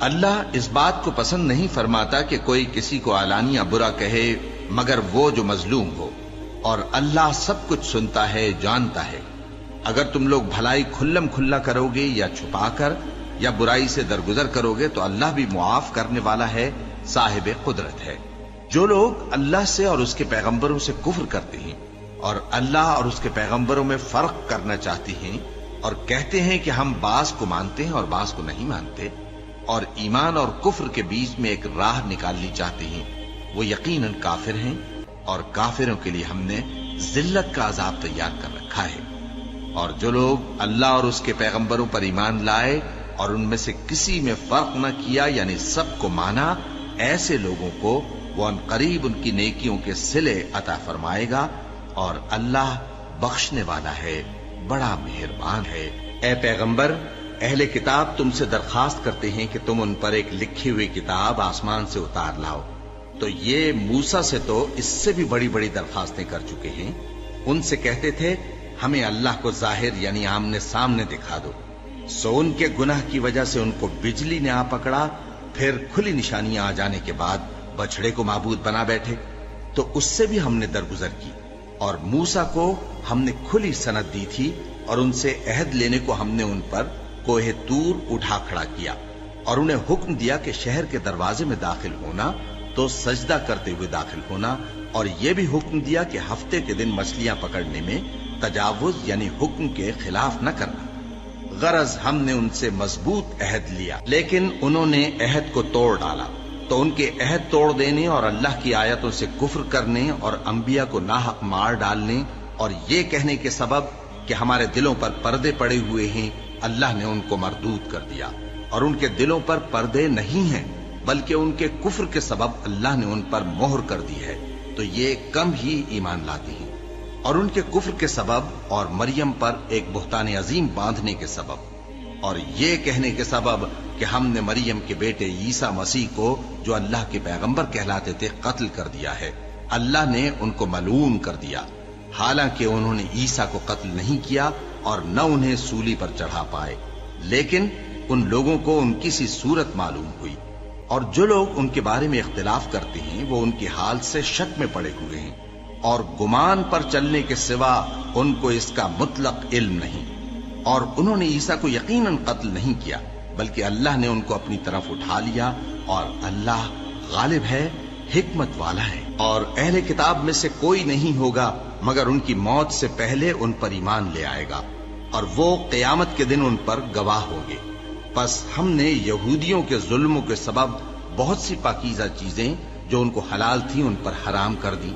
اللہ اس بات کو پسند نہیں فرماتا کہ کوئی کسی کو علانیہ برا کہے مگر وہ جو مظلوم ہو، اور اللہ سب کچھ سنتا ہے، جانتا ہے۔ اگر تم لوگ بھلائی کھلم کھلا کرو گے یا چھپا کر یا برائی سے درگزر کرو گے تو اللہ بھی معاف کرنے والا ہے، صاحب قدرت ہے۔ جو لوگ اللہ سے اور اس کے پیغمبروں سے کفر کرتے ہیں اور اللہ اور اس کے پیغمبروں میں فرق کرنا چاہتے ہیں اور کہتے ہیں کہ ہم بعض کو مانتے ہیں اور بعض کو نہیں مانتے، اور ایمان اور کفر کے بیچ میں ایک راہ نکالنی چاہتے ہیں، وہ یقیناً کافر ہیں، اور کافروں کے لیے ہم نے ذلت کا عذاب تیار کر رکھا ہے۔ اور جو لوگ اللہ اور اس کے پیغمبروں پر ایمان لائے اور ان میں سے کسی میں فرق نہ کیا، یعنی سب کو مانا، ایسے لوگوں کو وہ ان قریب ان کی نیکیوں کے صلے عطا فرمائے گا، اور اللہ بخشنے والا ہے، بڑا مہربان ہے۔ اے پیغمبر، اہل کتاب تم سے درخواست کرتے ہیں کہ تم ان پر ایک لکھی ہوئی کتاب آسمان سے اتار لاؤ، تو یہ موسیٰ سے تو اس سے بھی بڑی بڑی درخواستیں کر چکے ہیں۔ ان سے کہتے تھے ہمیں اللہ کو ظاہر یعنی آمنے سامنے دکھا دو، سو ان کے گناہ کی وجہ سے ان کو بجلی نے آ پکڑا، پھر کھلی نشانیاں آ جانے کے بعد بچڑے کو معبود بنا بیٹھے، تو اس سے بھی ہم نے درگزر کی۔ اور موسیٰ کو ہم نے کھلی سند دی تھی، اور ان سے عہد لینے کو ہم نے ان پر کوہ طور اٹھا کھڑا کیا، اور انہیں حکم دیا کہ شہر کے دروازے میں داخل ہونا تو سجدہ کرتے ہوئے داخل ہونا، اور یہ بھی حکم دیا کہ ہفتے کے دن مچھلیاں پکڑنے میں تجاوز یعنی حکم کے خلاف نہ کرنا۔ غرض ہم نے ان سے مضبوط عہد لیا، لیکن انہوں نے عہد کو توڑ ڈالا، تو ان کے عہد توڑ دینے اور اللہ کی آیتوں سے کفر کرنے اور انبیاء کو ناحق مار ڈالنے اور یہ کہنے کے سبب کہ ہمارے دلوں پر پردے پڑے ہوئے ہیں، اللہ نے ان کو مردود کر دیا، اور ان کے دلوں پر پردے نہیں ہیں بلکہ ان کے کفر کے سبب اللہ نے ان پر مہر کر دی ہے، تو یہ کم ہی ایمان لاتے ہیں۔ اور ان کے کفر کے سبب اور مریم پر ایک بہتان عظیم باندھنے کے سبب اور یہ کہنے کے سبب کہ ہم نے مریم کے بیٹے عیسیٰ مسیح کو جو اللہ کے پیغمبر کہلاتے تھے قتل کر دیا ہے، اللہ نے ان کو ملعون کر دیا، حالانکہ انہوں نے عیسیٰ کو قتل نہیں کیا اور نہ انہیں سولی پر چڑھا پائے، لیکن ان لوگوں کو ان کی سی صورت معلوم ہوئی۔ اور جو لوگ ان کے بارے میں اختلاف کرتے ہیں وہ ان کے حال سے شک میں پڑے ہوئے ہیں، اور گمان پر چلنے کے سوا ان کو اس کا مطلق علم نہیں۔ اور انہوں نے عیسیٰ کو یقیناً قتل نہیں کیا بلکہ اللہ نے ان کو اپنی طرف اٹھا لیا، اور اللہ غالب ہے، حکمت والا ہے۔ اور اہل کتاب میں سے کوئی نہیں ہوگا مگر ان کی موت سے پہلے ان پر ایمان لے آئے گا، اور وہ قیامت کے دن ان پر گواہ ہوں گے۔ پس ہم نے یہودیوں کے ظلموں کے سبب بہت سی پاکیزہ چیزیں جو ان کو حلال تھیں ان پر حرام کر دی،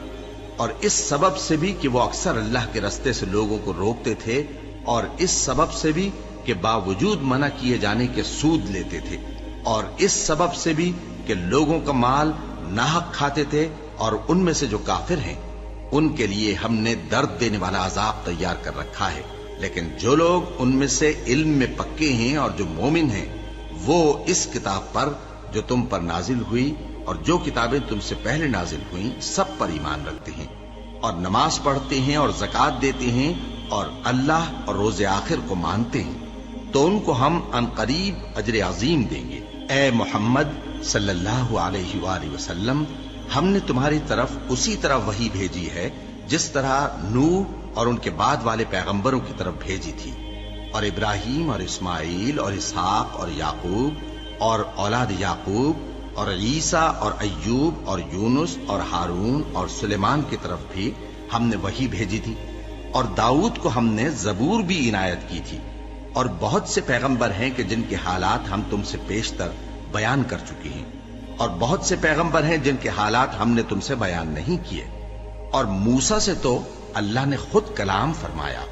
اور اس سبب سے بھی کہ وہ اکثر اللہ کے رستے سے لوگوں کو روکتے تھے، اور اس سبب سے بھی کہ باوجود منع کیے جانے کے سود لیتے تھے، اور اس سبب سے بھی کہ لوگوں کا مال ناحق کھاتے تھے، اور ان میں سے جو کافر ہیں ان کے لیے ہم نے درد دینے والا عذاب تیار کر رکھا ہے۔ لیکن جو لوگ ان میں سے علم میں پکے ہیں اور جو مومن ہیں وہ اس کتاب پر جو تم پر نازل ہوئی اور جو کتابیں تم سے پہلے نازل ہوئیں سب پر ایمان رکھتے ہیں، اور نماز پڑھتے ہیں اور زکوٰۃ دیتے ہیں اور اللہ اور روز آخر کو مانتے ہیں، تو ان کو ہم ان قریب اجر عظیم دیں گے۔ اے محمد صلی اللہ علیہ وآلہ وسلم، ہم نے تمہاری طرف اسی طرح وحی بھیجی ہے جس طرح نوح اور ان کے بعد والے پیغمبروں کی طرف بھیجی تھی، اور ابراہیم اور اسماعیل اور اسحاق اور یعقوب اور اولاد یعقوب اور عیسیٰ اور ایوب اور یونس اور ہارون اور سلیمان کی طرف بھی ہم نے وحی بھیجی تھی، اور داؤد کو ہم نے زبور بھی عنایت کی تھی، اور بہت سے پیغمبر ہیں کہ جن کے حالات ہم تم سے پیشتر بیان کر چکے ہیں، اور بہت سے پیغمبر ہیں جن کے حالات ہم نے تم سے بیان نہیں کیے، اور موسیٰ سے تو اللہ نے خود کلام فرمایا۔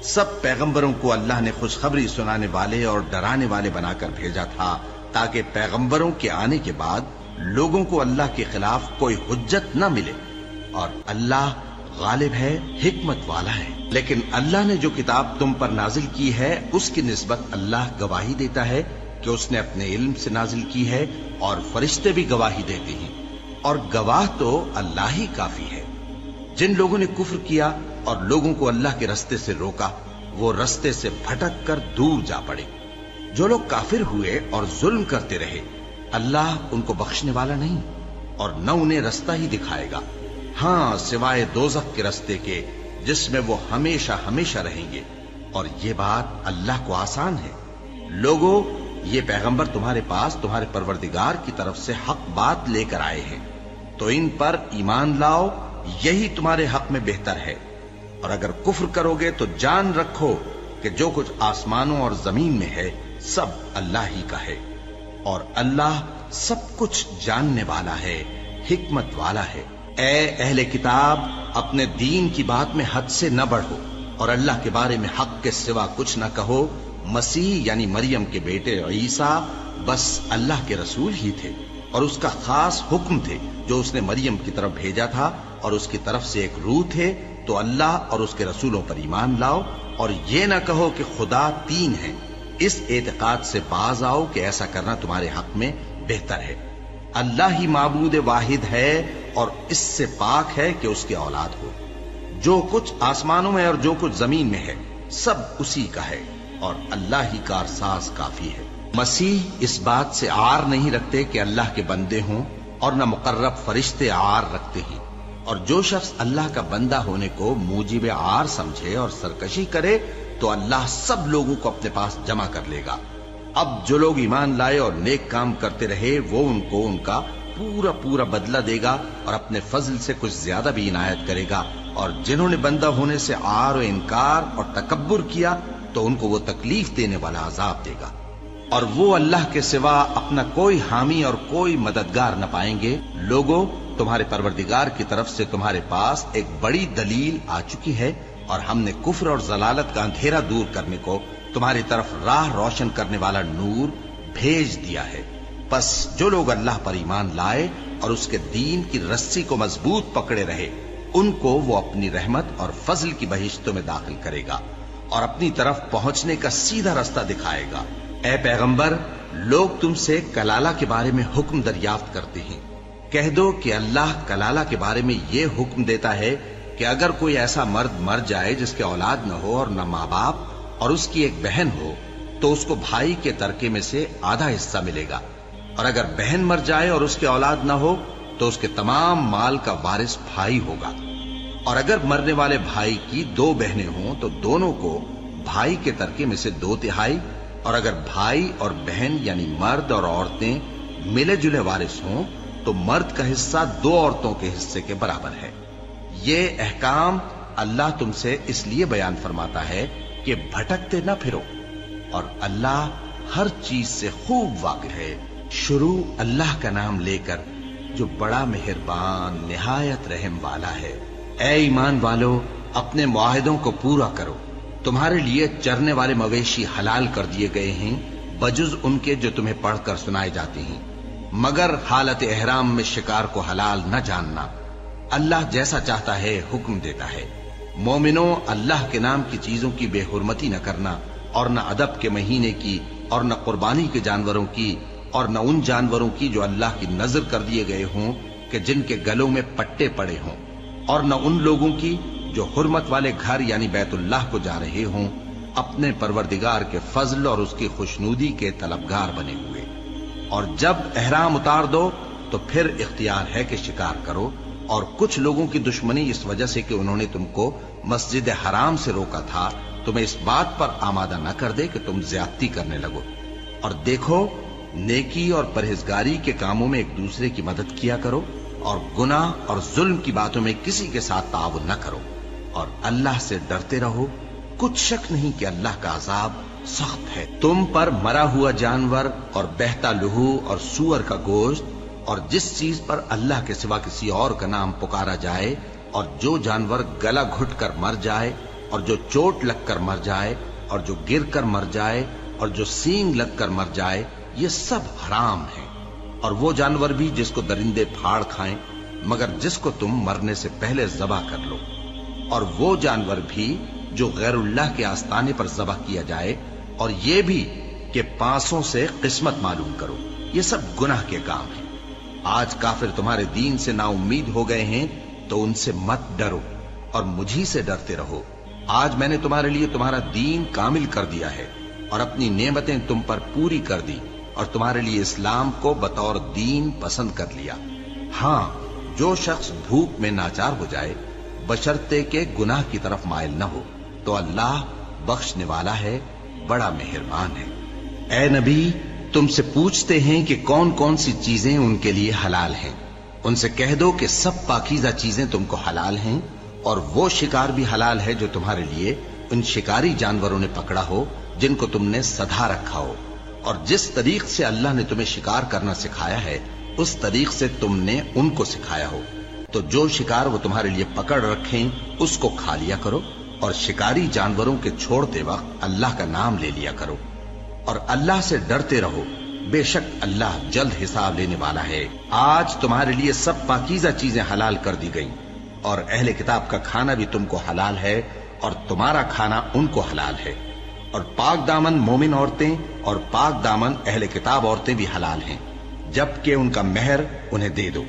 سب پیغمبروں کو اللہ نے خوشخبری سنانے والے اور ڈرانے والے بنا کر بھیجا تھا تاکہ پیغمبروں کے آنے کے بعد لوگوں کو اللہ کے خلاف کوئی حجت نہ ملے، اور اللہ غالب ہے، حکمت والا ہے۔ لیکن اللہ نے جو کتاب تم پر نازل کی ہے اس کی نسبت اللہ گواہی دیتا ہے کہ اس نے اپنے علم سے نازل کی ہے، اور فرشتے بھی گواہی دیتے ہیں، اور گواہ تو اللہ ہی کافی ہے۔ جن لوگوں نے کفر کیا اور لوگوں کو اللہ کے رستے سے روکا وہ رستے سے بھٹک کر دور جا پڑے۔ جو لوگ کافر ہوئے اور ظلم کرتے رہے اللہ ان کو بخشنے والا نہیں اور نہ انہیں رستہ ہی دکھائے گا، ہاں سوائے دوزخ کے رستے کے جس میں وہ ہمیشہ ہمیشہ رہیں گے، اور یہ بات اللہ کو آسان ہے۔ لوگو، یہ پیغمبر تمہارے پاس تمہارے پروردگار کی طرف سے حق بات لے کر آئے ہیں، تو ان پر ایمان لاؤ، یہی تمہارے حق میں بہتر ہے، اور اگر کفر کرو گے تو جان رکھو کہ جو کچھ آسمانوں اور زمین میں ہے سب اللہ ہی کا ہے، اور اللہ سب کچھ جاننے والا ہے، حکمت والا ہے۔ اے اہل کتاب، اپنے دین کی بات میں حد سے نہ بڑھو، اور اللہ کے بارے میں حق کے سوا کچھ نہ کہو۔ مسیح یعنی مریم کے بیٹے عیسیٰ بس اللہ کے رسول ہی تھے، اور اس کا خاص حکم تھے جو اس نے مریم کی طرف بھیجا تھا، اور اس کی طرف سے ایک روح تھے، تو اللہ اور اس کے رسولوں پر ایمان لاؤ، اور یہ نہ کہو کہ خدا تین ہیں۔ اس اعتقاد سے باز آؤ کہ ایسا کرنا تمہارے حق میں بہتر ہے۔ اللہ ہی معبود واحد ہے اور اس سے پاک ہے کہ اس کی اولاد ہو۔ جو کچھ آسمانوں میں اور جو کچھ زمین میں ہے سب اسی کا ہے، اور اللہ ہی کارساز کافی ہے۔ مسیح اس بات سے عار نہیں رکھتے کہ اللہ کے بندے ہوں، اور نہ مقرب فرشتے عار رکھتے ہیں، اور جو شخص اللہ کا بندہ ہونے کو موجب عار سمجھے اور سرکشی کرے تو اللہ سب لوگوں کو اپنے پاس جمع کر لے گا۔ اب جو لوگ ایمان لائے اور نیک کام کرتے رہے وہ ان کو ان کا پورا پورا بدلہ دے گا، اور اپنے فضل سے کچھ زیادہ بھی عنایت کرے گا، اور جنہوں نے بندہ ہونے سے عار و انکار اور تکبر کیا تو ان کو وہ تکلیف دینے والا عذاب دے گا، اور وہ اللہ کے سوا اپنا کوئی حامی اور کوئی مددگار نہ پائیں گے۔ لوگوں، تمہارے پروردگار کی طرف سے تمہارے پاس ایک بڑی دلیل آ چکی ہے، اور ہم نے کفر اور ضلالت کا اندھیرا دور کرنے کو تمہاری طرف راہ روشن کرنے والا نور بھیج دیا ہے۔ پس جو لوگ اللہ پر ایمان لائے اور اس کے دین کی رسی کو مضبوط پکڑے رہے، ان کو وہ اپنی رحمت اور فضل کی بہشتوں میں داخل کرے گا، اور اپنی طرف پہنچنے کا سیدھا رستہ دکھائے گا۔ اے پیغمبر، لوگ تم سے کلالہ کے بارے میں حکم دریافت کرتے ہیں، کہہ دو کہ اللہ کلالہ کے بارے میں یہ حکم دیتا ہے کہ اگر کوئی ایسا مرد مر جائے جس کے اولاد نہ ہو اور نہ ماں باپ، اور اس کی ایک بہن ہو، تو اس کو بھائی کے ترکے میں سے آدھا حصہ ملے گا، اور اگر بہن مر جائے اور اس کے اولاد نہ ہو تو اس کے تمام مال کا وارث بھائی ہوگا، اور اگر مرنے والے بھائی کی دو بہنیں ہوں تو دونوں کو بھائی کے ترکے میں سے 2/3، اور اگر بھائی اور بہن یعنی مرد اور عورتیں ملے جلے وارث ہوں تو مرد کا حصہ 2 عورتوں کے حصے کے برابر ہے۔ یہ احکام اللہ تم سے اس لیے بیان فرماتا ہے کہ بھٹکتے نہ پھرو، اور اللہ ہر چیز سے خوب واقف ہے۔ شروع اللہ کا نام لے کر جو بڑا مہربان نہایت رحم والا ہے۔ اے ایمان والو، اپنے معاہدوں کو پورا کرو۔ تمہارے لیے چرنے والے مویشی حلال کر دیے گئے ہیں بجز ان کے جو تمہیں پڑھ کر سنائے جاتے ہیں، مگر حالت احرام میں شکار کو حلال نہ جاننا۔ اللہ جیسا چاہتا ہے حکم دیتا ہے۔ مومنوں، اللہ کے نام کی چیزوں کی بے حرمتی نہ کرنا، اور نہ ادب کے مہینے کی، اور نہ قربانی کے جانوروں کی، اور نہ ان جانوروں کی جو اللہ کی نذر کر دیے گئے ہوں کہ جن کے گلوں میں پٹے پڑے ہوں، اور نہ ان لوگوں کی جو حرمت والے گھر یعنی بیت اللہ کو جا رہے ہوں، اپنے پروردگار کے فضل اور اس کی خوشنودی کے طلبگار بنے ہوئے۔ اور جب احرام اتار دو تو پھر اختیار ہے کہ شکار کرو، اور کچھ لوگوں کی دشمنی اس وجہ سے کہ انہوں نے تم کو مسجد حرام سے روکا تھا تمہیں اس بات پر آمادہ نہ کر دے کہ تم زیادتی کرنے لگو۔ اور دیکھو، نیکی اور پرہیزگاری کے کاموں میں ایک دوسرے کی مدد کیا کرو، اور گناہ اور ظلم کی باتوں میں کسی کے ساتھ تعاون نہ کرو، اور اللہ سے ڈرتے رہو۔ کچھ شک نہیں کہ اللہ کا عذاب سخت ہے۔ تم پر مرا ہوا جانور اور بہتا لہو اور سور کا گوشت، اور جس چیز پر اللہ کے سوا کسی اور کا نام پکارا جائے، اور جو جانور گلا گھٹ کر مر جائے، اور جو چوٹ لگ کر مر جائے، اور جو گر کر مر جائے، اور جو سینگ لگ کر مر جائے، یہ سب حرام ہیں۔ اور وہ جانور بھی جس کو درندے پھاڑ کھائیں، مگر جس کو تم مرنے سے پہلے ذبح کر لو، اور وہ جانور بھی جو غیر اللہ کے آستانے پر ذبح کیا جائے، اور یہ بھی کہ پانسوں سے قسمت معلوم کرو۔ یہ سب گناہ کے کام ہیں۔ آج کافر تمہارے دین سے نا امید ہو گئے ہیں تو ان سے مت ڈرو، اور مجھی سے ڈرتے رہو۔ آج میں نے تمہارے لیے تمہارا دین کامل کر دیا ہے، اور اپنی نعمتیں تم پر پوری کر دی، اور تمہارے لیے اسلام کو بطور دین پسند کر لیا۔ ہاں، جو شخص بھوک میں ناچار ہو جائے بشرطے کے گناہ کی طرف مائل نہ ہو تو اللہ بخشنے والا ہے، بڑا مہربان ہے۔ اے نبی، تم سے پوچھتے ہیں کہ کون کون سی چیزیں ان کے لیے حلال ہیں۔ ان سے کہہ دو کہ سب پاکیزہ چیزیں تم کو حلال ہیں، اور وہ شکار بھی حلال ہے جو تمہارے لیے ان شکاری جانوروں نے پکڑا ہو جن کو تم نے سدھا رکھا ہو، اور جس طریق سے اللہ نے تمہیں شکار کرنا سکھایا ہے اس طریق سے تم نے ان کو سکھایا ہو۔ تو جو شکار وہ تمہارے لیے پکڑ رکھیں اس کو کھا لیا کرو، اور شکاری جانوروں کے چھوڑتے وقت اللہ کا نام لے لیا کرو، اور اللہ سے ڈرتے رہو، بے شک اللہ جلد حساب لینے والا ہے۔ آج تمہارے لیے سب پاکیزہ چیزیں حلال کر دی گئیں، اور اہل کتاب کا کھانا بھی تم کو حلال ہے اور تمہارا کھانا ان کو حلال ہے، اور پاک دامن مومن عورتیں اور پاک دامن اہل کتاب عورتیں بھی حلال ہیں، جبکہ ان کا مہر انہیں دے دو،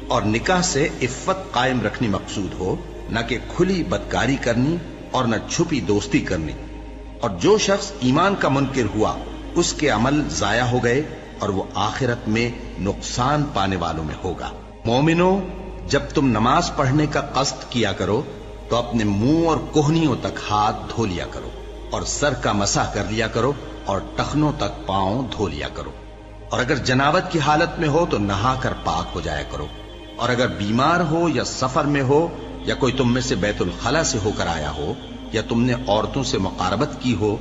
اور نکاح سے عفت قائم رکھنی مقصود ہو، نہ کہ کھلی بدکاری کرنی اور نہ چھپی دوستی کرنی۔ اور جو شخص ایمان کا منکر ہوا اس کے عمل ضائع ہو گئے اور وہ آخرت میں نقصان پانے والوں میں ہوگا۔ مومنو، جب تم نماز پڑھنے کا قصد کیا کرو تو اپنے منہ اور کوہنیوں تک ہاتھ دھو لیا کرو، اور سر کا مسح کر لیا کرو، اور ٹخنوں تک پاؤں دھو لیا کرو، اور اگر جنابت کی حالت میں ہو تو نہا کر پاک ہو جایا کرو، اور اگر بیمار ہو یا سفر میں ہو یا کوئی تم میں سے بیت الخلا سے ہو کر آیا ہو یا تم نے عورتوں سے مقاربت کی ہو،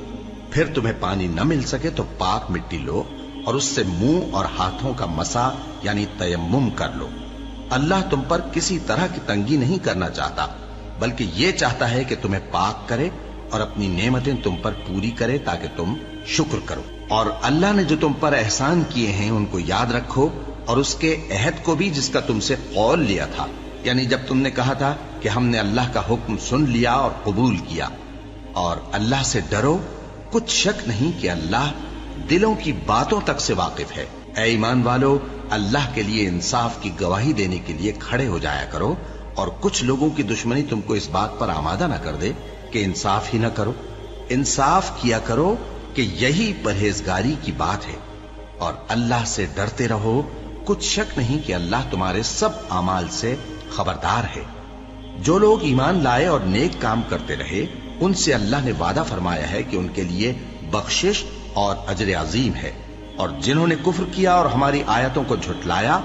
پھر تمہیں پانی نہ مل سکے تو پاک مٹی لو اور اس سے منہ اور ہاتھوں کا مسح یعنی تیمم کر لو۔ اللہ تم پر کسی طرح کی تنگی نہیں کرنا چاہتا، بلکہ یہ چاہتا ہے کہ تمہیں پاک کرے اور اپنی نعمتیں تم پر پوری کرے تاکہ تم شکر کرو۔ اور اللہ نے جو تم پر احسان کیے ہیں ان کو یاد رکھو، اور اس کے عہد کو بھی جس کا تم سے قول لیا تھا، یعنی جب تم نے کہا تھا کہ ہم نے اللہ کا حکم سن لیا اور قبول کیا۔ اور اللہ سے ڈرو، کچھ شک نہیں کہ اللہ دلوں کی باتوں تک سے واقف ہے۔ اے ایمان والو، اللہ کے لیے انصاف کی گواہی دینے کے لیے کھڑے ہو جایا کرو، اور کچھ لوگوں کی دشمنی تم کو اس بات پر آمادہ نہ کر دے کہ انصاف ہی نہ کرو۔ انصاف کیا کرو کہ یہی پرہیزگاری کی بات ہے، اور اللہ سے ڈرتے رہو، کچھ شک نہیں کہ اللہ تمہارے سب اعمال سے خبردار ہے۔ جو لوگ ایمان لائے اور نیک کام کرتے رہے ان سے اللہ نے وعدہ فرمایا ہے کہ ان کے لیے بخشش اور اجر عظیم ہے، اور جنہوں نے کفر کیا اور ہماری آیتوں کو جھٹلایا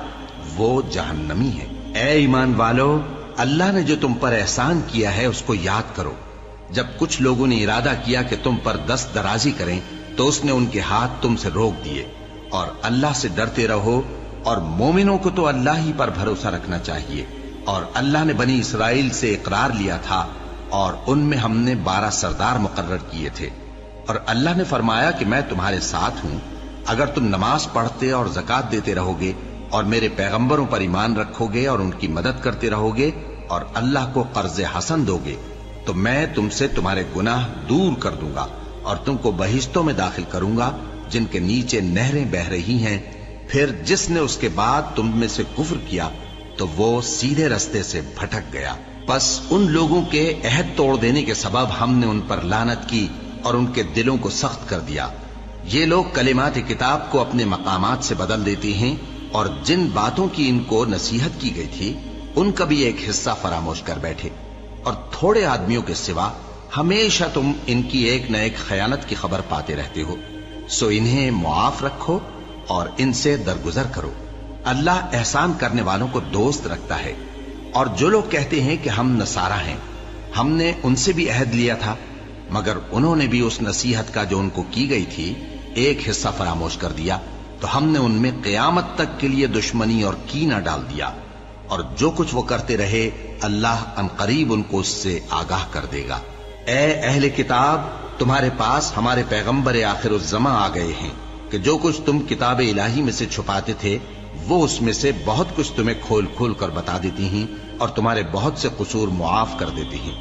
وہ جہنمی ہے۔ اے ایمان والو، اللہ نے جو تم پر احسان کیا ہے اس کو یاد کرو۔ جب کچھ لوگوں نے ارادہ کیا کہ تم پر دست درازی کریں تو اس نے ان کے ہاتھ تم سے روک دیے، اور اللہ سے ڈرتے رہو، اور مومنوں کو تو اللہ ہی پر بھروسہ رکھنا چاہیے۔ اور اللہ نے بنی اسرائیل سے اقرار لیا تھا، اور ان میں ہم نے 12 سردار مقرر کیے تھے، اور اللہ نے فرمایا کہ میں تمہارے ساتھ ہوں، اگر تم نماز پڑھتے اور زکوٰۃ دیتے رہو گے اور میرے پیغمبروں پر ایمان رکھو گے اور ان کی مدد کرتے رہو گے اور اللہ کو قرض حسن دو گے تو میں تم سے تمہارے گناہ دور کر دوں گا اور تم کو بہشتوں میں داخل کروں گا جن کے نیچے نہریں بہ رہی ہیں۔ پھر جس نے اس کے بعد تم میں سے کفر کیا تو وہ سیدھے رستے سے بھٹک گیا۔ پس ان لوگوں کے عہد توڑ دینے کے سبب ہم نے ان پر لعنت کی اور ان کے دلوں کو سخت کر دیا۔ یہ لوگ کلمات کتاب کو اپنے مقامات سے بدل دیتے ہیں، اور جن باتوں کی ان کو نصیحت کی گئی تھی ان کا بھی ایک حصہ فراموش کر بیٹھے، اور تھوڑے آدمیوں کے سوا ہمیشہ تم ان کی ایک نہ ایک خیانت کی خبر پاتے رہتے ہو، سو انہیں معاف رکھو اور ان سے درگزر کرو۔ اللہ احسان کرنے والوں کو دوست رکھتا ہے۔ اور جو لوگ کہتے ہیں کہ ہم نصارہ ہیں، ہم نے ان سے بھی عہد لیا تھا، مگر انہوں نے بھی اس نصیحت کا جو ان کو کی گئی تھی ایک حصہ فراموش کر دیا، تو ہم نے ان میں قیامت تک کے لیے دشمنی اور کینہ ڈال دیا، اور جو کچھ وہ کرتے رہے اللہ عنقریب ان کو اس سے آگاہ کر دے گا۔ اے اہل کتاب، تمہارے پاس ہمارے پیغمبر آخر الزماں آ گئے ہیں کہ جو کچھ تم کتاب الہی میں سے چھپاتے تھے وہ اس میں سے بہت کچھ تمہیں کھول کھول کر بتا دیتی ہیں اور تمہارے بہت سے قصور معاف کر دیتی ہیں۔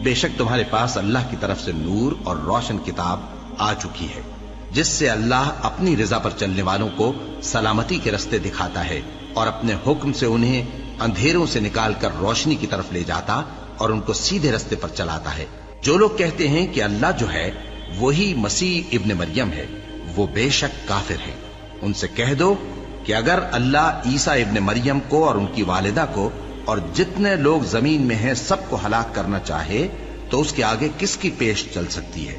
بے شک تمہارے پاس اللہ کی طرف سے نور اور روشن کتاب آ چکی ہے، جس سے اللہ اپنی رضا پر چلنے والوں کو سلامتی کے رستے دکھاتا ہے اور اپنے حکم سے انہیں اندھیروں سے نکال کر روشنی کی طرف لے جاتا اور ان کو سیدھے رستے پر چلاتا ہے۔ جو لوگ کہتے ہیں کہ اللہ جو ہے وہی مسیح ابن مریم ہے وہ بے شک کافر ہیں۔ ان سے کہہ دو کہ اگر اللہ عیسیٰ ابن مریم کو اور ان کی والدہ کو اور جتنے لوگ زمین میں ہیں سب کو ہلاک کرنا چاہے تو اس کے آگے کس کی پیش چل سکتی ہے؟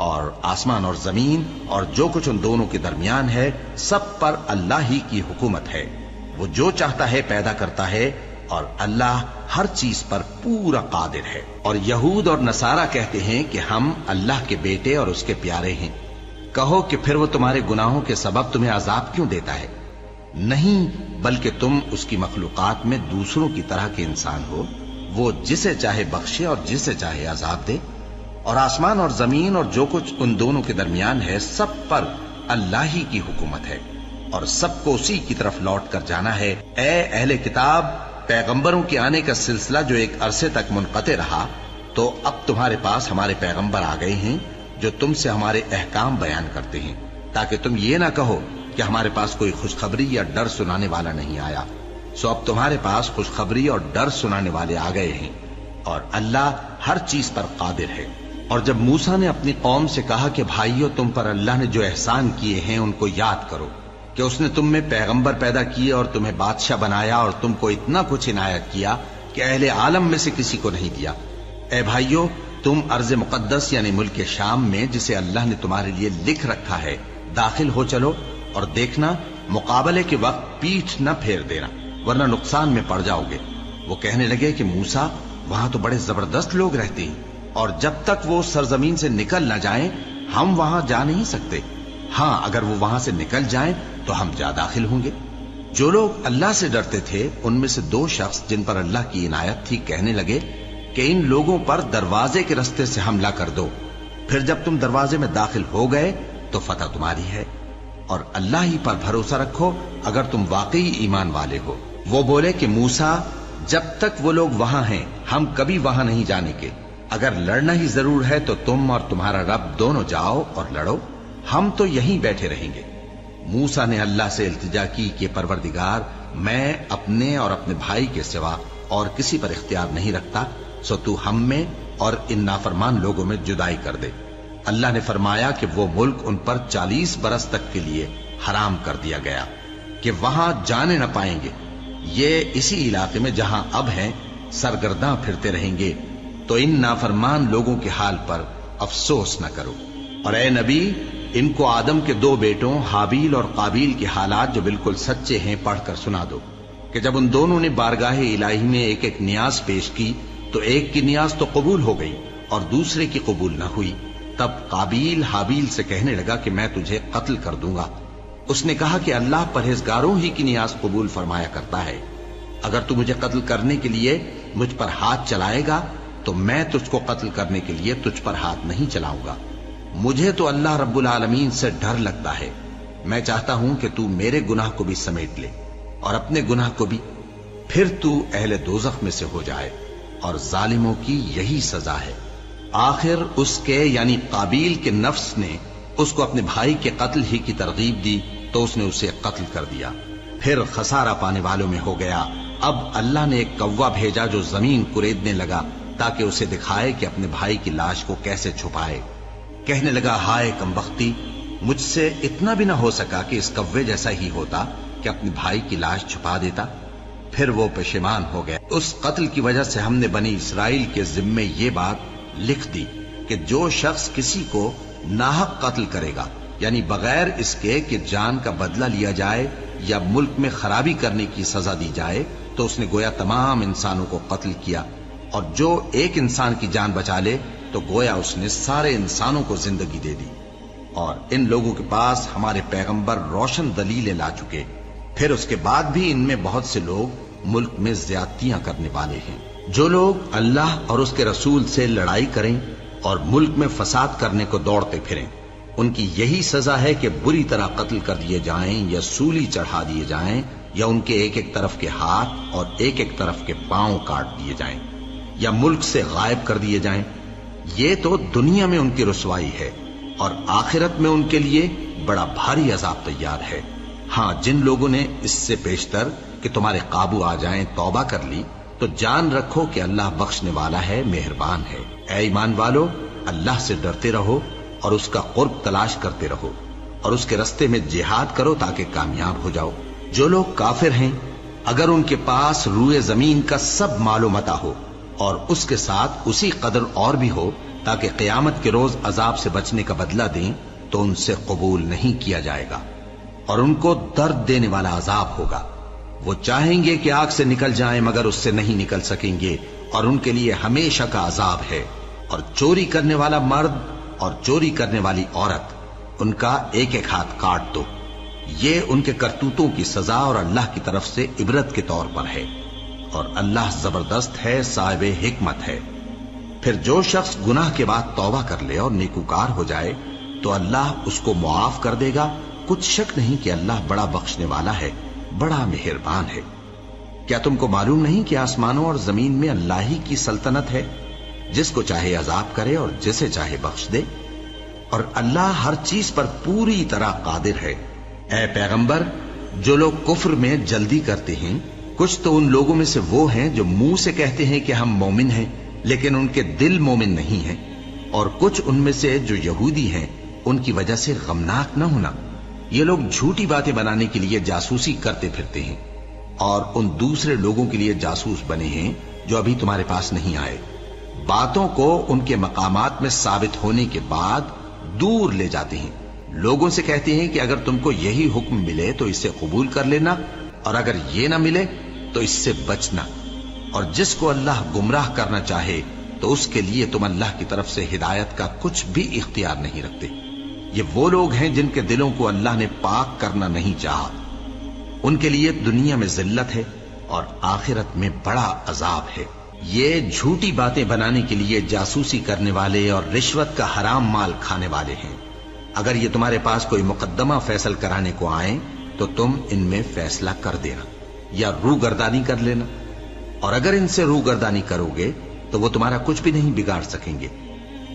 اور آسمان اور زمین اور جو کچھ ان دونوں کے درمیان ہے سب پر اللہ ہی کی حکومت ہے. وہ جو چاہتا ہے پیدا کرتا ہے اور اللہ ہر چیز پر پورا قادر ہے. اور یہود اور نصارہ کہتے ہیں کہ ہم اللہ کے بیٹے اور اس کے پیارے ہیں. کہو کہ پھر وہ تمہارے گناہوں کے سبب تمہیں عذاب کیوں دیتا ہے؟ نہیں، بلکہ تم اس کی مخلوقات میں دوسروں کی طرح کے انسان ہو. وہ جسے چاہے بخشے اور جسے چاہے عذاب دے. اور آسمان اور زمین اور جو کچھ ان دونوں کے درمیان ہے سب پر اللہ ہی کی حکومت ہے اور سب کو اسی کی طرف لوٹ کر جانا ہے. اے اہل کتاب، پیغمبروں کے آنے کا سلسلہ جو ایک عرصے تک منقطع رہا، تو اب تمہارے پاس ہمارے پیغمبر آ گئے ہیں جو تم سے ہمارے احکام بیان کرتے ہیں، تاکہ تم یہ نہ کہو کہ ہمارے پاس کوئی خوشخبری یا ڈر سنانے والا نہیں آیا. سو اب تمہارے پاس خوشخبری اور ڈر سنانے والے آ گئے ہیں اور اللہ ہر چیز پر قادر ہے. اور جب موسیٰ نے اپنی قوم سے کہا کہ بھائیو، تم پر اللہ نے جو احسان کیے ہیں ان کو یاد کرو، کہ اس نے تم میں پیغمبر پیدا کیے اور تمہیں بادشاہ بنایا اور تم کو اتنا کچھ عنایت کیا کہ اہل عالم میں سے کسی کو نہیں دیا. اے بھائیو، تم ارض مقدس یعنی ملک شام میں جسے اللہ نے تمہارے لیے لکھ رکھا ہے داخل ہو چلو، اور دیکھنا مقابلے کے وقت پیٹھ نہ پھیر دینا ورنہ نقصان میں پڑ جاؤ گے. وہ کہنے لگے کہ موسیٰ، وہاں تو بڑے زبردست لوگ رہتے ہیں اور جب تک وہ سرزمین سے نکل نہ جائیں ہم وہاں جا نہیں سکتے. ہاں، اگر وہ وہاں سے نکل جائیں تو ہم جا داخل ہوں گے. جو لوگ اللہ سے ڈرتے تھے ان میں سے دو شخص جن پر اللہ کی عنایت تھی کہنے لگے کہ ان لوگوں پر دروازے کے رستے سے حملہ کر دو، پھر جب تم دروازے میں داخل ہو گئے تو فتح تمہاری ہے، اور اللہ ہی پر بھروسہ رکھو اگر تم واقعی ایمان والے ہو. وہ بولے کہ موسیٰ، جب تک وہ لوگ وہاں ہیں ہم کبھی وہاں نہیں جانے کے. اگر لڑنا ہی ضرور ہے تو تم اور تمہارا رب دونوں جاؤ اور لڑو، ہم تو یہیں بیٹھے رہیں گے. موسیٰ نے اللہ سے التجا کی کہ پروردگار، میں اپنے اور اپنے بھائی کے سوا اور کسی پر اختیار نہیں رکھتا، سو تو ہم میں اور ان نافرمان لوگوں میں جدائی کر دے. اللہ نے فرمایا کہ وہ ملک ان پر 40 برس تک کے لیے حرام کر دیا گیا کہ وہاں جانے نہ پائیں گے. یہ اسی علاقے میں جہاں اب ہیں سرگرداں پھرتے رہیں گے. تو ان نافرمان لوگوں کے حال پر افسوس نہ کرو. اور اے نبی، ان کو آدم کے 2 بیٹوں حابیل اور قابیل کے حالات جو بالکل سچے ہیں پڑھ کر سنا دو کہ جب ان دونوں نے بارگاہ الہی میں ایک ایک نیاز پیش کی تو ایک کی نیاز تو قبول ہو گئی اور دوسرے کی قبول نہ ہوئی. تب قابیل حابیل سے کہنے لگا کہ میں تجھے قتل کر دوں گا. اس نے کہا کہ اللہ پرہیزگاروں ہی کی نیاز قبول فرمایا کرتا ہے. اگر تو مجھے قتل کرنے کے لیے مجھ پر ہاتھ چلائے گا تو میں تجھ کو قتل کرنے کے لیے تجھ پر ہاتھ نہیں چلاؤں گا. مجھے تو اللہ رب العالمین سے ڈر لگتا ہے. میں چاہتا ہوں کہ تو میرے گناہ کو بھی سمیٹ لے اور اپنے گناہ کو بھی، پھر تو اہل دوزخ میں سے ہو جائے، اور ظالموں کی یہی سزا ہے. آخر اس کے یعنی قابیل کے نفس نے اس کو اپنے بھائی کے قتل ہی کی ترغیب دی تو اس نے اسے قتل کر دیا. پھر خسارہ پانے والوں میں ہو گیا. اب اللہ نے ایک کوا بھیجا جو زمین کریدنے لگا تاکہ اسے دکھائے کہ اپنے بھائی کی لاش کو کیسے چھپائے. کہنے لگا، ہائے کمبختی، مجھ سے اتنا بھی نہ ہو سکا کہ اس کوے جیسا ہی ہوتا کہ اپنے بھائی کی لاش چھپا دیتا. پھر وہ پشیمان ہو گیا. اس قتل کی وجہ سے ہم نے بنی اسرائیل کے ذمے یہ بات لکھ دی کہ جو شخص کسی کو ناحق قتل کرے گا، یعنی بغیر اس کے کہ جان کا بدلہ لیا جائے یا ملک میں خرابی کرنے کی سزا دی جائے، تو اس نے گویا تمام انسانوں کو قتل کیا. اور جو ایک انسان کی جان بچا لے تو گویا اس نے سارے انسانوں کو زندگی دے دی. اور ان لوگوں کے پاس ہمارے پیغمبر روشن دلیلیں لا چکے. پھر اس کے بعد بھی ان میں بہت سے لوگ ملک میں زیادتیاں کرنے والے ہیں. جو لوگ اللہ اور اس کے رسول سے لڑائی کریں اور ملک میں فساد کرنے کو دوڑتے پھریں، ان کی یہی سزا ہے کہ بری طرح قتل کر دیے جائیں یا سولی چڑھا دیے جائیں یا ان کے ایک ایک طرف کے ہاتھ اور ایک ایک طرف کے پاؤں کاٹ دیے جائیں یا ملک سے غائب کر دیے جائیں. یہ تو دنیا میں ان کی رسوائی ہے اور آخرت میں ان کے لیے بڑا بھاری عذاب تیار ہے. ہاں، جن لوگوں نے اس سے پیشتر کہ تمہارے قابو آ جائیں توبہ کر لی تو جان رکھو کہ اللہ بخشنے والا ہے، مہربان ہے. اے ایمان والو، اللہ سے ڈرتے رہو اور اس کا قرب تلاش کرتے رہو اور اس کے رستے میں جہاد کرو تاکہ کامیاب ہو جاؤ۔ جو لوگ کافر ہیں اگر ان کے پاس روئے زمین کا سب مال و متاع ہو اور اس کے ساتھ اسی قدر اور بھی ہو تاکہ قیامت کے روز عذاب سے بچنے کا بدلہ دیں تو ان سے قبول نہیں کیا جائے گا، اور ان کو درد دینے والا عذاب ہوگا۔ وہ چاہیں گے کہ آگ سے نکل جائیں مگر اس سے نہیں نکل سکیں گے، اور ان کے لیے ہمیشہ کا عذاب ہے۔ اور چوری کرنے والا مرد اور چوری کرنے والی عورت، ان کا ایک ایک ہاتھ کاٹ دو، یہ ان کے کرتوتوں کی سزا اور اللہ کی طرف سے عبرت کے طور پر ہے، اور اللہ زبردست ہے، صاحب حکمت ہے۔ پھر جو شخص گناہ کے بعد توبہ کر لے اور نیکوکار ہو جائے تو اللہ اس کو معاف کر دے گا، کچھ شک نہیں کہ اللہ بڑا بخشنے والا ہے، بڑا مہربان ہے۔ کیا تم کو معلوم نہیں کہ آسمانوں اور زمین میں اللہ ہی کی سلطنت ہے، جس کو چاہے عذاب کرے اور جسے چاہے بخش دے، اور اللہ ہر چیز پر پوری طرح قادر ہے۔ اے پیغمبر، جو لوگ کفر میں جلدی کرتے ہیں، کچھ تو ان لوگوں میں سے وہ ہیں جو منہ سے کہتے ہیں کہ ہم مومن ہیں لیکن ان کے دل مومن نہیں ہیں، اور کچھ ان میں سے جو یہودی ہیں، ان کی وجہ سے غمناک نہ ہونا۔ یہ لوگ جھوٹی باتیں بنانے کے لیے جاسوسی کرتے پھرتے ہیں، اور ان دوسرے لوگوں کے لیے جاسوس بنے ہیں جو ابھی تمہارے پاس نہیں آئے۔ باتوں کو ان کے مقامات میں ثابت ہونے کے بعد دور لے جاتے ہیں، لوگوں سے کہتے ہیں کہ اگر تم کو یہی حکم ملے تو اسے قبول کر لینا، اور اگر یہ نہ ملے تو اس سے بچنا، اور جس کو اللہ گمراہ کرنا چاہے تو اس کے لیے تم اللہ کی طرف سے ہدایت کا کچھ بھی اختیار نہیں رکھتے۔ یہ وہ لوگ ہیں جن کے دلوں کو اللہ نے پاک کرنا نہیں چاہا، ان کے لیے دنیا میں ذلت ہے اور آخرت میں بڑا عذاب ہے۔ یہ جھوٹی باتیں بنانے کے لیے جاسوسی کرنے والے اور رشوت کا حرام مال کھانے والے ہیں۔ اگر یہ تمہارے پاس کوئی مقدمہ فیصل کرانے کو آئیں تو تم ان میں فیصلہ کر دینا یا روگردانی کر لینا، اور اگر ان سے روگردانی کرو گے تو وہ تمہارا کچھ بھی نہیں بگاڑ سکیں گے،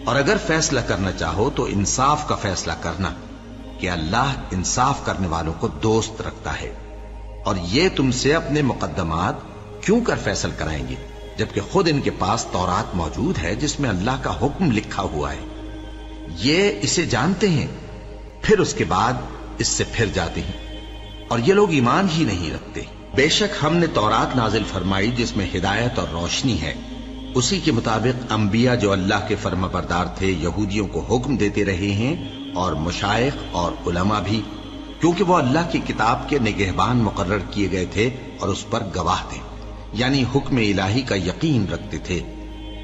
اور اگر فیصلہ کرنا چاہو تو انصاف کا فیصلہ کرنا کہ اللہ انصاف کرنے والوں کو دوست رکھتا ہے۔ اور یہ تم سے اپنے مقدمات کیوں کر فیصل کرائیں گے جبکہ خود ان کے پاس تورات موجود ہے جس میں اللہ کا حکم لکھا ہوا ہے۔ یہ اسے جانتے ہیں، پھر اس کے بعد اس سے پھر جاتے ہیں، اور یہ لوگ ایمان ہی نہیں رکھتے۔ بے شک ہم نے تورات نازل فرمائی جس میں ہدایت اور روشنی ہے، اسی کے مطابق انبیاء جو اللہ کے فرما بردار تھے یہودیوں کو حکم دیتے رہے ہیں، اور مشائخ اور علماء بھی، کیونکہ وہ اللہ کی کتاب کے نگہبان مقرر کیے گئے تھے اور اس پر گواہ تھے، یعنی حکم الہی کا یقین رکھتے تھے۔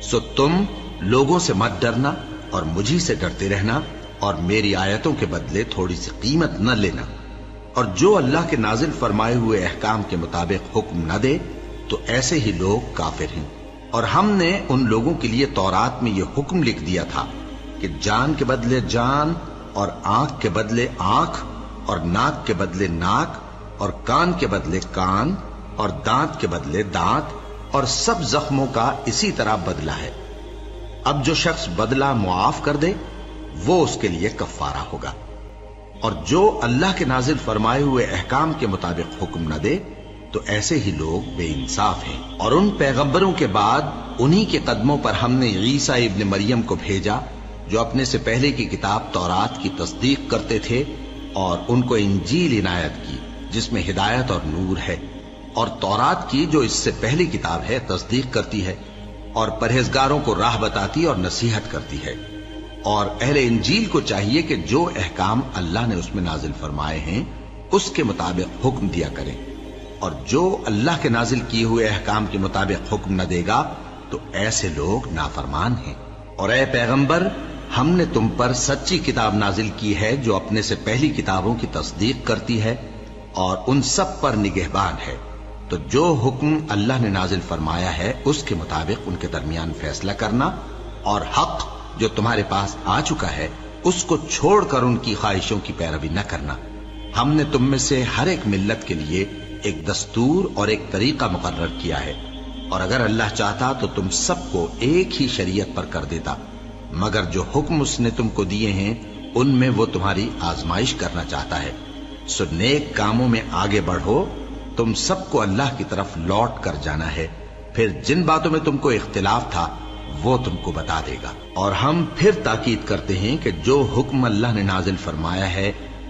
سو تم لوگوں سے مت ڈرنا اور مجھی سے ڈرتے رہنا، اور میری آیتوں کے بدلے تھوڑی سی قیمت نہ لینا، اور جو اللہ کے نازل فرمائے ہوئے احکام کے مطابق حکم نہ دے تو ایسے ہی لوگ کافر ہیں۔ اور ہم نے ان لوگوں کے لیے تورات میں یہ حکم لکھ دیا تھا کہ جان کے بدلے جان، اور آنکھ کے بدلے آنکھ، اور ناک کے بدلے ناک، اور کان کے بدلے کان، اور دانت کے بدلے دانت، اور سب زخموں کا اسی طرح بدلہ ہے۔ اب جو شخص بدلہ معاف کر دے وہ اس کے لیے کفارہ ہوگا، اور جو اللہ کے نازل فرمائے ہوئے احکام کے مطابق حکم نہ دے تو ایسے ہی لوگ بے انصاف ہیں۔ اور ان پیغمبروں کے بعد انہی کے قدموں پر ہم نے عیسیٰ ابن مریم کو بھیجا جو اپنے سے پہلے کی کتاب تورات کی تصدیق کرتے تھے، اور ان کو انجیل عنایت کی جس میں ہدایت اور نور ہے، اور تورات کی جو اس سے پہلی کتاب ہے تصدیق کرتی ہے، اور پرہیزگاروں کو راہ بتاتی اور نصیحت کرتی ہے۔ اور اہل انجیل کو چاہیے کہ جو احکام اللہ نے اس میں نازل فرمائے ہیں اس کے مطابق حکم دیا کریں، اور جو اللہ کے نازل کیے ہوئے احکام کے مطابق حکم نہ دے گا تو ایسے لوگ نافرمان ہیں۔ اور اے پیغمبر، ہم نے تم پر سچی کتاب نازل کی ہے جو اپنے سے پہلی کتابوں کی تصدیق کرتی ہے اور ان سب پر نگہبان ہے، تو جو حکم اللہ نے نازل فرمایا ہے اس کے مطابق ان کے درمیان فیصلہ کرنا، اور حق جو تمہارے پاس آ چکا ہے اس کو چھوڑ کر ان کی خواہشوں کی پیروی نہ کرنا۔ ہم نے تم میں سے ہر ایک ملت کے لیے ایک دستور اور ایک طریقہ مقرر کیا ہے، اور اگر اللہ چاہتا تو تم سب کو ایک ہی شریعت پر کر دیتا، مگر جو حکم اس نے تم کو دیے ہیں ان میں وہ تمہاری آزمائش کرنا چاہتا ہے۔ سو نیک کاموں میں آگے بڑھو، تم سب کو اللہ کی طرف لوٹ کر جانا ہے، پھر جن باتوں میں تم کو اختلاف تھا وہ تم کو بتا دے گا۔ اور ہم پھر تاکید کرتے ہیں کہ جو حکم اللہ نے نازل فرمایا ہے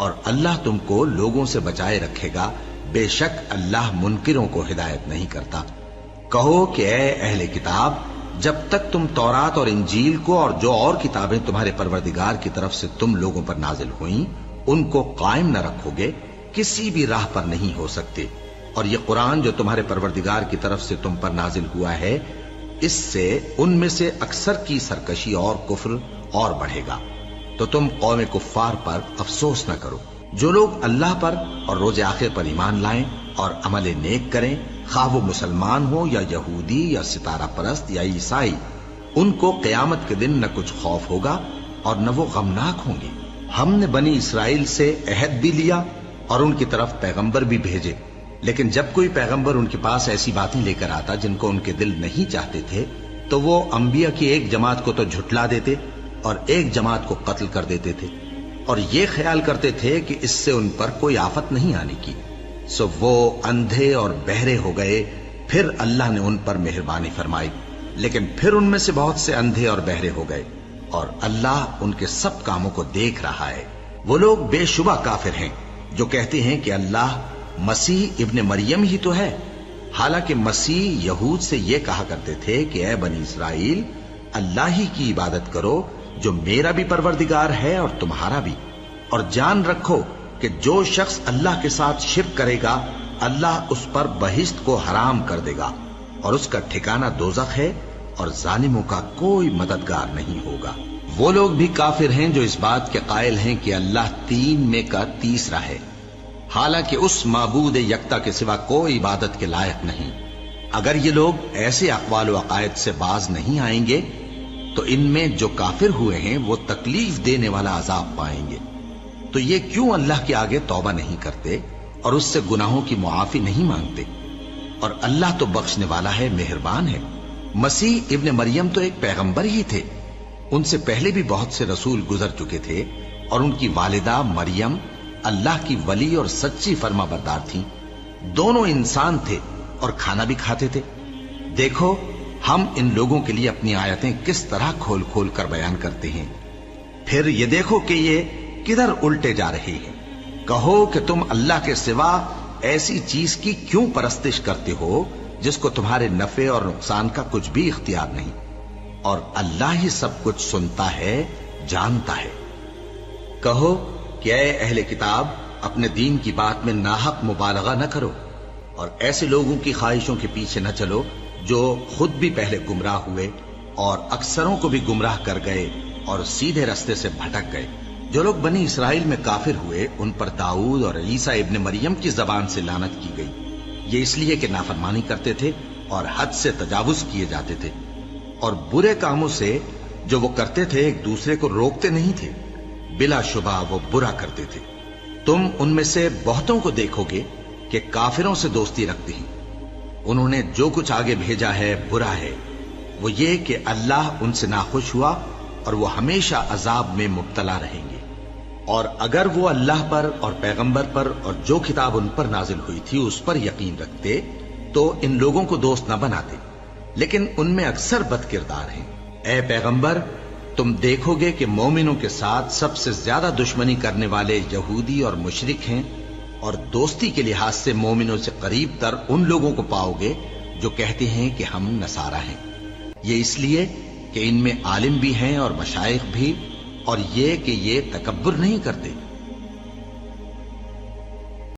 اور اللہ تم کو لوگوں سے بچائے رکھے گا، بے شک اللہ منکروں کو ہدایت نہیں کرتا۔ کہو کہ اے اہل کتاب، جب تک تم تورات اور انجیل کو اور جو اور کتابیں تمہارے پروردگار کی طرف سے تم لوگوں پر نازل ہوئیں ان کو قائم نہ رکھو گے، کسی بھی راہ پر نہیں ہو سکتے۔ اور یہ قرآن جو تمہارے پروردگار کی طرف سے تم پر نازل ہوا ہے، اس سے ان میں سے اکثر کی سرکشی اور کفر اور بڑھے گا، تو تم قوم کفار پر افسوس نہ کرو۔ جو لوگ اللہ پر اور روز آخر پر ایمان لائیں اور عمل نیک کریں، خواہ وہ مسلمان ہو یا یہودی یا ستارہ پرست یا عیسائی، ان کو قیامت کے دن نہ کچھ خوف ہوگا اور نہ وہ غمناک ہوں گے۔ ہم نے بنی اسرائیل سے عہد بھی لیا اور ان کی طرف پیغمبر بھی بھیجے، لیکن جب کوئی پیغمبر ان کے پاس ایسی باتیں لے کر آتا جن کو ان کے دل نہیں چاہتے تھے، تو وہ انبیاء کی ایک جماعت کو تو جھٹلا دیتے اور ایک جماعت کو قتل کر دیتے تھے، اور یہ خیال کرتے تھے کہ اس سے ان پر کوئی آفت نہیں آنے کی، سو وہ اندھے اور بہرے ہو گئے۔ پھر اللہ نے ان پر مہربانی فرمائی، لیکن پھر ان میں سے بہت سے اندھے اور بہرے ہو گئے، اور اللہ ان کے سب کاموں کو دیکھ رہا ہے۔ وہ لوگ بے شبہ کافر ہیں جو کہتے ہیں کہ اللہ مسیح ابن مریم ہی تو ہے، حالانکہ مسیح یہود سے یہ کہا کرتے تھے کہ اے بنی اسرائیل، اللہ ہی کی عبادت کرو جو میرا بھی پروردگار ہے اور تمہارا بھی، اور جان رکھو کہ جو شخص اللہ کے ساتھ شرک کرے گا اللہ اس پر بہشت کو حرام کر دے گا، اور اس کا ٹھکانہ دوزخ ہے، اور ظالموں کا کوئی مددگار نہیں ہوگا۔ وہ لوگ بھی کافر ہیں جو اس بات کے قائل ہیں کہ اللہ تین میں کا تیسرا ہے، حالانکہ اس معبود یکتا کے سوا کوئی عبادت کے لائق نہیں۔ اگر یہ لوگ ایسے اقوال و عقائد سے باز نہیں آئیں گے تو ان میں جو کافر ہوئے ہیں وہ تکلیف دینے والا عذاب پائیں گے۔ تو یہ کیوں اللہ کے آگے توبہ نہیں کرتے اور اس سے گناہوں کی معافی نہیں مانگتے؟ اور اللہ تو بخشنے والا ہے، مہربان ہے۔ مسیح ابن مریم تو ایک پیغمبر ہی تھے، ان سے پہلے بھی بہت سے رسول گزر چکے تھے، اور ان کی والدہ مریم اللہ کی ولی اور سچی فرما بردار تھیں۔ دونوں انسان تھے اور کھانا بھی کھاتے تھے۔ دیکھو ہم ان لوگوں کے لیے اپنی آیتیں کس طرح کھول کھول کر بیان کرتے ہیں، پھر یہ دیکھو کہ یہ کدھر الٹے جا رہے ہیں۔ کہو کہ تم اللہ کے سوا ایسی چیز کی کیوں پرستش کرتے ہو جس کو تمہارے نفع اور نقصان کا کچھ بھی اختیار نہیں، اور اللہ ہی سب کچھ سنتا ہے، جانتا ہے۔ کہو کہ اے اہل کتاب، اپنے دین کی بات میں ناحق مبالغہ نہ کرو، اور ایسے لوگوں کی خواہشوں کے پیچھے نہ چلو جو خود بھی پہلے گمراہ ہوئے اور اکثروں کو بھی گمراہ کر گئے اور سیدھے رستے سے بھٹک گئے۔ جو لوگ بنی اسرائیل میں کافر ہوئے ان پر داؤد اور عیسیٰ ابن مریم کی زبان سے لعنت کی گئی، یہ اس لیے کہ نافرمانی کرتے تھے اور حد سے تجاوز کیے جاتے تھے، اور برے کاموں سے جو وہ کرتے تھے ایک دوسرے کو روکتے نہیں تھے، بلا شبہ وہ برا کرتے تھے۔ تم ان میں سے بہتوں کو دیکھو گے کہ کافروں سے دوستی رکھتے ہیں، انہوں نے جو کچھ آگے بھیجا ہے برا ہے، وہ یہ کہ اللہ ان سے ناخوش ہوا اور وہ ہمیشہ عذاب میں مبتلا رہیں گے۔ اور اگر وہ اللہ پر اور پیغمبر پر اور جو کتاب ان پر نازل ہوئی تھی اس پر یقین رکھتے تو ان لوگوں کو دوست نہ بناتے، لیکن ان میں اکثر بد کردار ہیں۔ اے پیغمبر، تم دیکھو گے کہ مومنوں کے ساتھ سب سے زیادہ دشمنی کرنے والے یہودی اور مشرک ہیں، اور دوستی کے لحاظ سے مومنوں سے قریب تر ان لوگوں کو پاؤ گے جو کہتے ہیں کہ ہم نصارہ ہیں۔ یہ اس لیے کہ ان میں عالم بھی ہیں اور مشائخ بھی، اور یہ کہ یہ تکبر نہیں کرتے۔